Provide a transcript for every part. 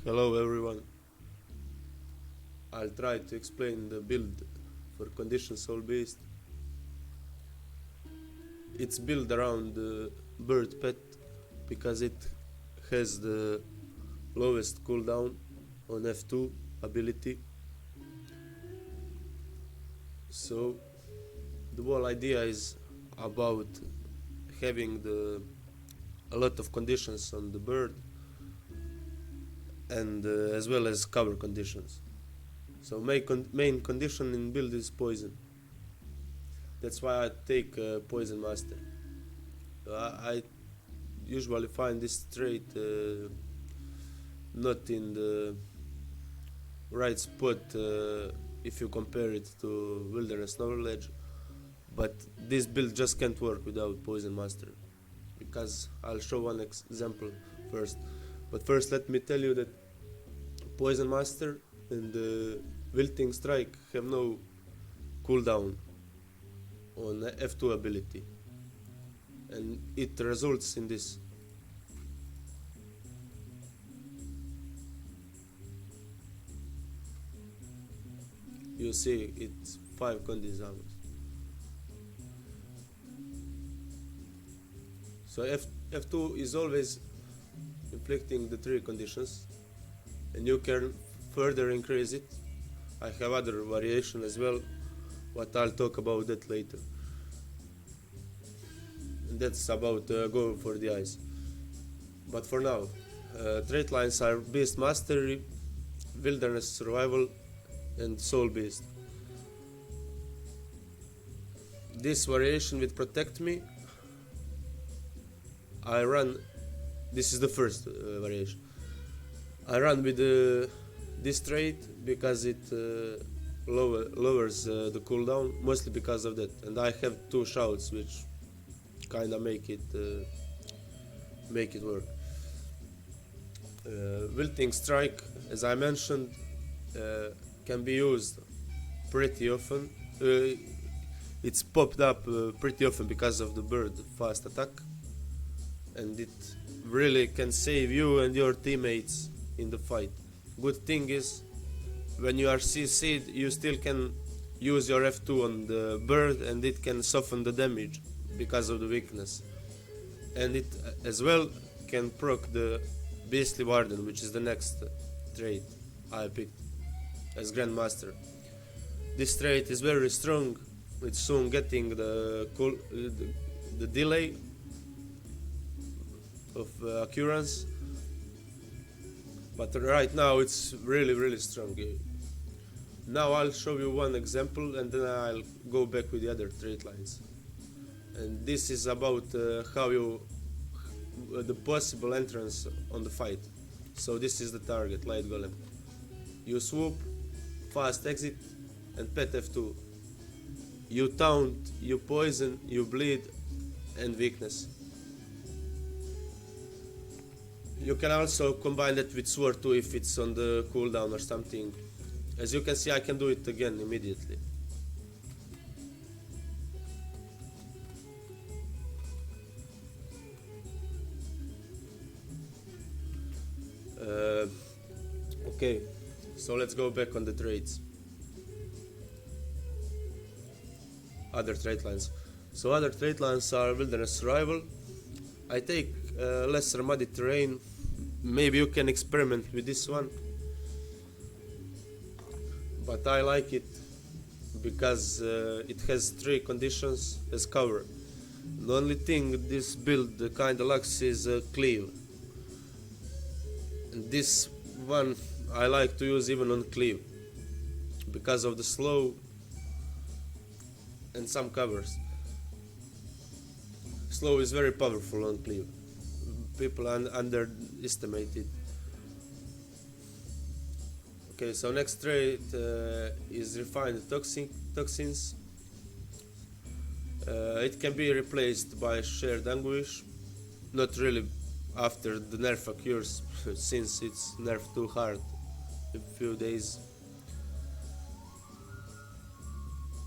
Hello everyone. I'll try to explain the build for condition soulbeast. It's built around the bird pet because it has the lowest cooldown on F2 ability. So the whole idea is about having a lot of conditions on the bird and as well as cover conditions. So main condition in build is poison. That's why I take poison master. I usually find this trait not in the right spot if you compare it to wilderness knowledge, but this build just can't work without poison master, because I'll show one example first. But first let me tell you that poison master and wilting strike have no cooldown on F2 ability, and it results in this. You see, it's 5 Condi zones. So F2 is always inflicting the 3 conditions, and you can further increase it. I have other variation as well, but I'll talk about that later. And that's about go for the eyes. But for now, trait lines are Beast Mastery, Wilderness Survival, and Soul Beast. This variation with Protect Me, I run. This is the first variation. I run with this trait because it lowers the cooldown, mostly because of that. And I have 2 shouts which kinda make it work. Wilting Strike, as I mentioned, can be used pretty often. It's popped up pretty often because of the bird fast attack, and it really can save you and your teammates in the fight. Good thing is, when you are CC'd, you still can use your F2 on the bird, and it can soften the damage because of the weakness. And it as well can proc the Beastly Warden, which is the next trait I picked as Grandmaster. This trait is very strong. It's soon getting the delay of occurrence, but right now it's really strong. Now I'll show you one example, and then I'll go back with the other trait lines. And this is about how you the possible entrance on the fight. So this is the target, Light Golem. You swoop, fast exit, and pet F2. You taunt, you poison, you bleed, and weakness. You can also combine that with sword too if it's on the cooldown or something. As you can see, I can do it again immediately. Okay, so let's go back on the traits. Other trait lines. So other trait lines are Wilderness Survival. I take lesser muddy terrain. Maybe you can experiment with this one, but I like it because it has 3 conditions as cover. The only thing this build kinda lacks is cleave, and this one I like to use even on cleave because of the slow and some covers. Slow is very powerful on cleave. People underestimate it. Okay, so next trait is Refined Toxins. It can be replaced by Shared Anguish. Not really after the nerf occurs, since it's nerfed too hard in a few days.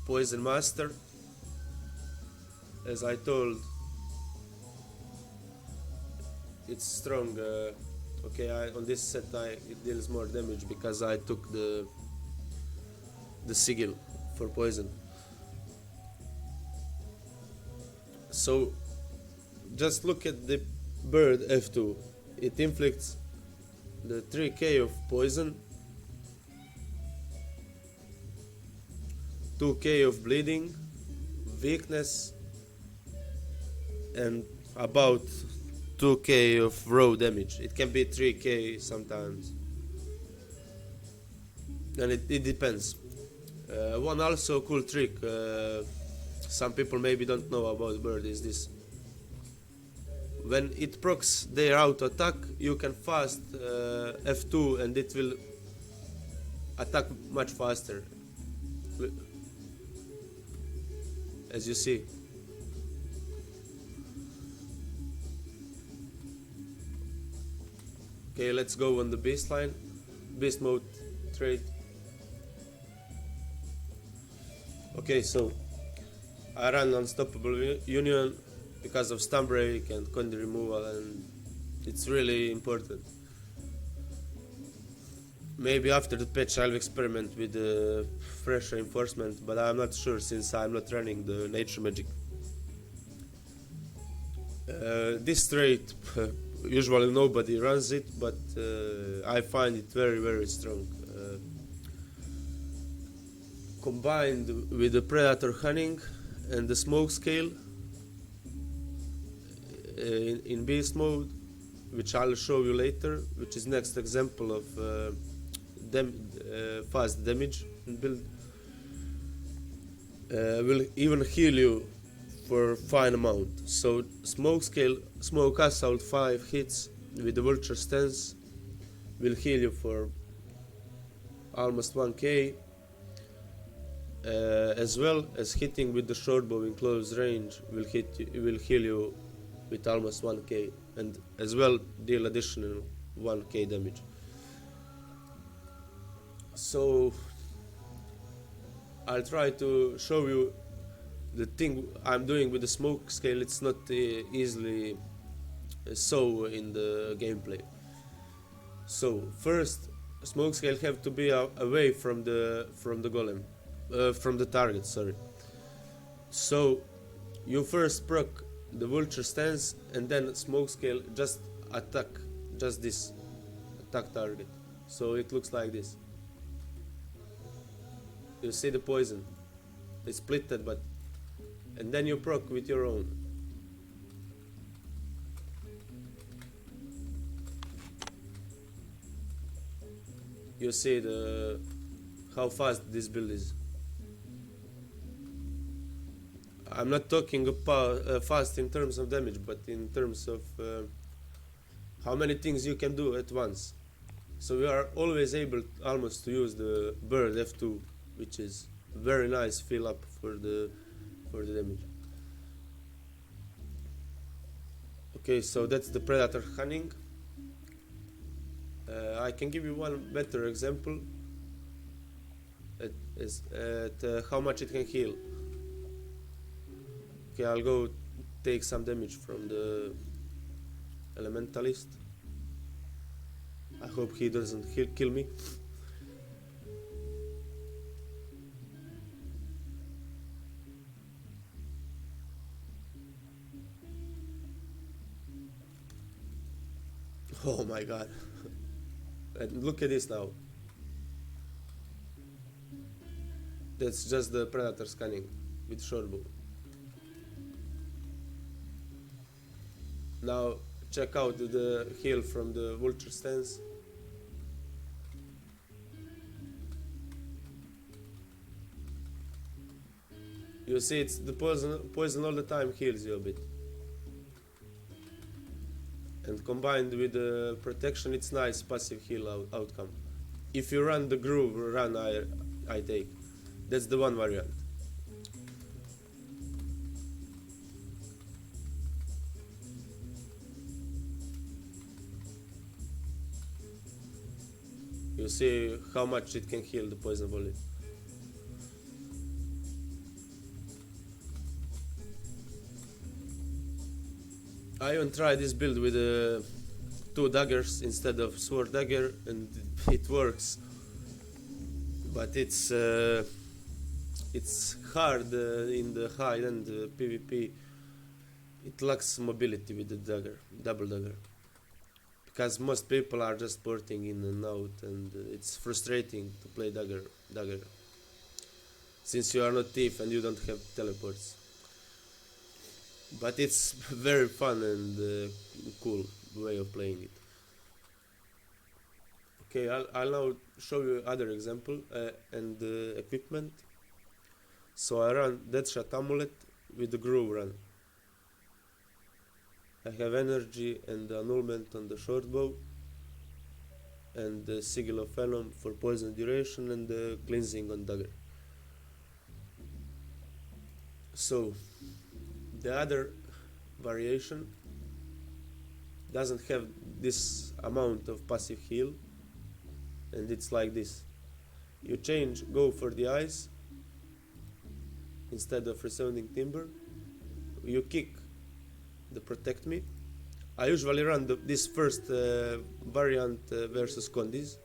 Poison Master, as I told, it's strong Okay, on this set it deals more damage because I took the sigil for poison. So just look at the bird F2. It inflicts the 3k of poison, 2k of bleeding, weakness, and about 2k of raw damage. It can be 3k sometimes, and it depends. One also cool trick some people maybe don't know about bird is this: when it procs their auto attack, you can fast F2 and it will attack much faster, as you see. Okay, let's go on the beast line, beast mode trait. Okay, so I run Unstoppable Union because of stun break and Condi removal, and it's really important. Maybe after the patch I'll experiment with the fresh reinforcement, but I'm not sure since I'm not running the nature magic. This trait usually nobody runs it, but I find it very strong. Combined with the predator hunting and the smoke scale in beast mode, which I'll show you later, which is next example of fast damage build, will even heal you for fine amount. So smoke scale, smoke assault 5 hits with the vulture stance will heal you for almost 1k, as well as hitting with the short bow in close range will heal you with almost 1k, and as well deal additional 1k damage. So I'll try to show you the thing I'm doing with the smoke scale. It's not easily so in the gameplay. So first, smoke scale have to be away from the golem, from the target. Sorry. So you first proc the vulture stance, and then smoke scale just attack, just this attack target. So it looks like this. You see the poison, it's splitted, but and then you proc with your own. You see how fast this build is. I'm not talking about fast in terms of damage, but in terms of how many things you can do at once. So we are always able almost to use the bird F2, which is very nice fill up for the damage. Okay, so that's the predator hunting. I can give you one better example at how much it can heal. Okay, I'll go take some damage from the elementalist. I hope he doesn't kill me. Oh my god. And look at this now. That's just the predator scanning with shortbow. Now check out the heal from the vulture stance. You see, it's the poison all the time heals you a bit. And combined with the protection, it's nice passive heal outcome. If you run the groove run I take, that's the one variant. You see how much it can heal the poison volley. I even tried this build with 2 daggers instead of sword dagger, and it works. But it's hard in the high end PvP. It lacks mobility with the dagger, double dagger, because most people are just porting in and out, and it's frustrating to play dagger, since you are not thief and you don't have teleports. But it's very fun and cool way of playing it. Okay, I'll now show you other example and equipment. So I run Deadshot Amulet with the Groove run. I have energy and annulment on the short bow, and the Sigil of Venom for poison duration, and the cleansing on dagger. So the other variation doesn't have this amount of passive heal, and it's like this. You change, go for the eyes instead of resounding timber. You kick the protect me. I usually run this first variant versus Condis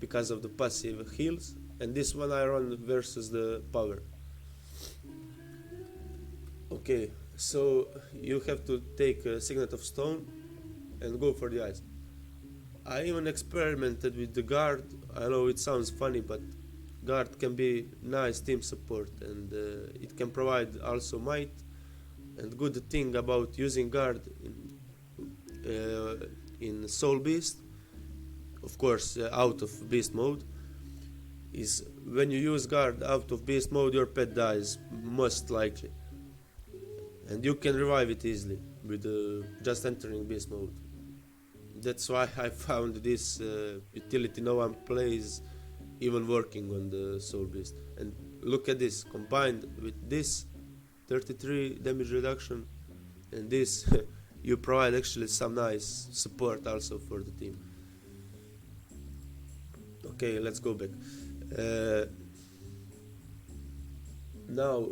because of the passive heals, and this one I run versus the power. Okay, so you have to take a Signet of Stone and go for the eyes. I even experimented with the guard. I know it sounds funny, but guard can be nice team support, and it can provide also might. And good thing about using guard in Soul Beast, of course out of beast mode, is when you use guard out of beast mode, your pet dies most likely, and you can revive it easily with just entering beast mode. That's why I found this utility no one plays even working on the Soul Beast. And look at this, combined with this 33 damage reduction and this you provide actually some nice support also for the team. Okay, let's go back. Now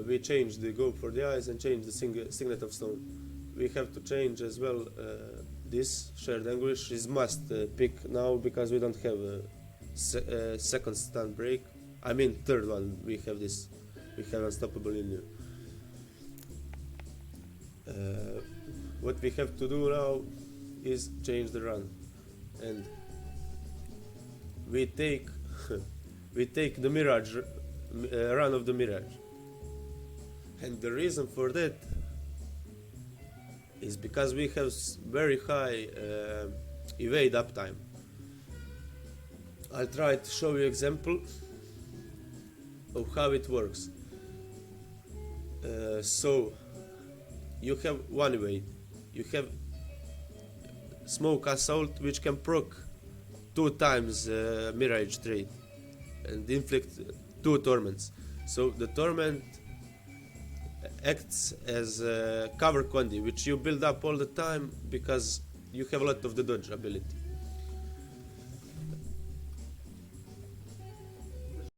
we change the go for the eyes and change the Signet of Stone. We have to change as well this Shared Anguish is must pick now, because we don't have a second stun break. I mean third one, we have this. We have Unstoppable in you. What we have to do now is change the run, and we take we take the Mirage run of the Mirage, and the reason for that is because we have very high evade uptime. I'll try to show you example of how it works. So you have one evade, you have Smoke Assault, which can proc 2 times Mirage trait and inflict 2 torments. So the torment acts as a cover Condi, which you build up all the time because you have a lot of the dodge ability.